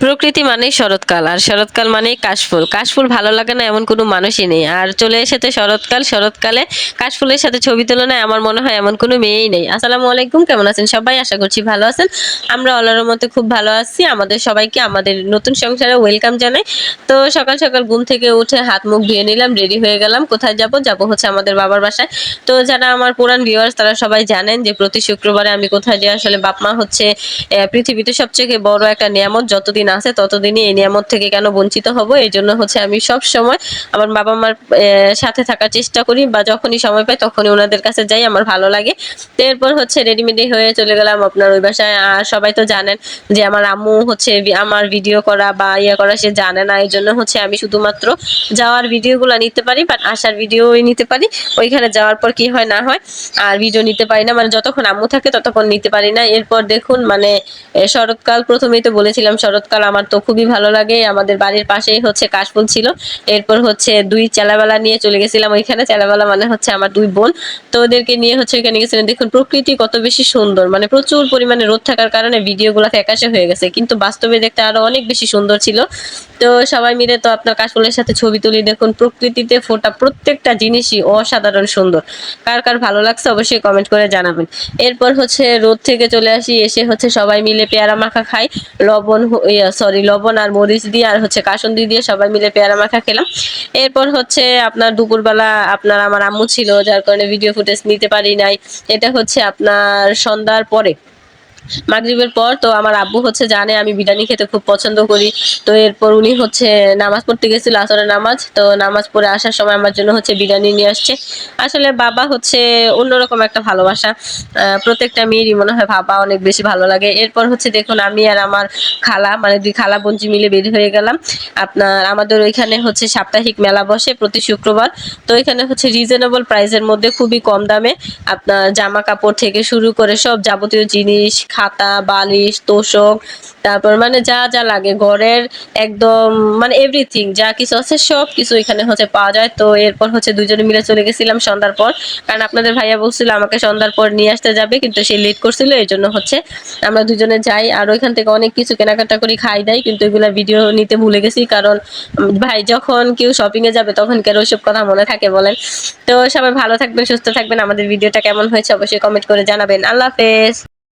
প্রকৃতি মানেই শরৎকাল, আর শরৎকাল মানেই কাশফুল। কাশফুল ভালো লাগে না এমন কোনো মানুষই নেই। আর চলে এসেছে শরৎকাল, শরৎকালে কাশফুলের সাথে ছবি তুলনায় আমার মনে হয় এমন কোনো মেয়েই নেই। আসসালামু আলাইকুম, কেমন আছেন সবাই? আশা করছি ভালো আছেন। আমরা আল্লাহর মতে খুব ভালো আছি। আমাদের সবাইকে আমাদের নতুন সংসারে ওয়েলকাম জানাই। তো সকাল সকাল ঘুম থেকে উঠে হাত মুখ ধুয়ে নিলাম, রেডি হয়ে গেলাম। কোথায় যাব? যাব হচ্ছে আমাদের বাবার বাসায়। তো যারা আমার পুরান ভিউয়ার্স তারা সবাই জানেন যে প্রতি শুক্রবারে আমি কোথায় যাই। আসলে বাপ মা হচ্ছে পৃথিবীতে সবচেয়ে বড় একটা নিয়ামত, যতদিন আছে ততদিনই এই নিয়ামত থেকে কেন বঞ্চিত হব। এই জন্য হচ্ছে আমি সব সময় আমার বাবা মার সাথে থাকার চেষ্টা করি, বা যখনই সময় পাই তখনই ওনাদের কাছে যাই, আমার ভালো লাগে। তো এরপর হচ্ছে রেডিমেডি হয়ে চলে গেলাম আপনার ওই বাসায়। আর সবাই তো জানেন যে আমার আম্মু হচ্ছে আমার ভিডিও করা বা ইয়ে করা সে জানে না। এই জন্য হচ্ছে আমি শুধুমাত্র যাওয়ার ভিডিওগুলো নিতে পারি, বাট আসার ভিডিওই নিতে পারি। ওইখানে যাওয়ার পর কি হয় না হয় আর ভিডিও নিতে পারি না, মানে যতক্ষণ আম্মু থাকে ততক্ষণ নিতে পারি না। এরপর দেখুন মানে শরৎকাল, প্রথমেই তো বলেছিলাম শরৎকাল আমার তো খুবই ভালো লাগে। আমাদের বাড়ির পাশেই হচ্ছে কাশফুল ছিল। এরপর হচ্ছে দুই চেলাবেলা নিয়ে চলে গেছিলাম ওইখানে। চেলাবেলা মানে হচ্ছে আমার দুই বোন। তো ওদেরকে নিয়ে হচ্ছে ওইখানে গেছিলাম। দেখুন প্রকৃতি কত বেশি সুন্দর, মানে প্রচুর পরিমাণে রোদ থাকার কারণে ভিডিওগুলো ফ্যাকাশে হয়ে গেছে, কিন্তু বাস্তবে দেখতে আরো অনেক বেশি সুন্দর ছিল। তো সবাই মিলে তো আপনার কাশফুলের সাথে ছবি তুলি। দেখুন প্রকৃতিতে ফোটা প্রত্যেকটা জিনিসই অসাধারণ সুন্দর। কার কার ভালো লাগছে অবশ্যই কমেন্ট করে জানাবেন। এরপর হচ্ছে রোদ থেকে চলে আসি, এসে হচ্ছে সবাই মিলে পেয়ারা মাখা খাই। লবণ আর মরিচ দিয়ে আর হচ্ছে কাসুন্দি দিয়ে সবাই মিলে পেয়ারা মাখা খেলাম। এরপর হচ্ছে আপনার দুপুরবেলা আপনার আমার আম্মু ছিল, যার কারণে ভিডিও ফুটেজ নিতে পারি নাই। এটা হচ্ছে আপনার সন্ধ্যার পরে, মাগরিবের পর। তো আমার আব্বু হচ্ছে জানে আমি বিরিয়ানি খেতে খুব পছন্দ করি। তো এরপর উনি হচ্ছে নামাজ পড়তে গেছিল, আসরের নামাজ। তো নামাজ পড়ে আসার সময় আমার জন্য হচ্ছে বিরিয়ানি নিয়ে আসছে। আসলে বাবা হচ্ছে অন্যরকম একটা ভালোবাসা। প্রত্যেকটা মেয়েরই মনে হয় বাবা অনেক বেশি ভালো লাগে। এরপর হচ্ছে দেখুন আমি আর আমার খালা, মানে দুই খালা বোনজি মিলে বের হয়ে গেলাম। আপনার আমাদের ওইখানে হচ্ছে সাপ্তাহিক মেলা বসে প্রতি শুক্রবার। তো এখানে হচ্ছে রিজনেবল প্রাইসের মধ্যে খুবই কম দামে আপনার জামা কাপড় থেকে শুরু করে সব যাবতীয় জিনিস, খাতা, বালিশ, তোশক, তারপর মানে যা যা লাগে ঘরের, একদম মানে এভরিথিং যা কিছু আছে সব কিছু এখানে হচ্ছে পাওয়া যায়। তো এরপর হচ্ছে দুজনে মিলে চলে গেছিলাম সন্ধ্যার পর, কারণ আপনাদের ভাইয়া বলছিল আমাকে সন্ধ্যার পর নিয়ে আসতে যাবে, কিন্তু সে লেট করছিল। এই জন্য হচ্ছে আমরা দুজনে যাই, আর ওইখান থেকে অনেক কিছু কেনাকাটা করি, খাই দাই, কিন্তু এগুলা ভিডিও নিতে ভুলে গেছি। কারণ ভাই যখন কেউ শপিং এ যাবে তখন কেন ওইসব কথা মনে থাকে বলেন? তো সবাই ভালো থাকবেন, সুস্থ থাকবেন। আমাদের ভিডিওটা কেমন হয়েছে অবশ্যই কমেন্ট করে জানাবেন। আল্লাহ হাফেজ।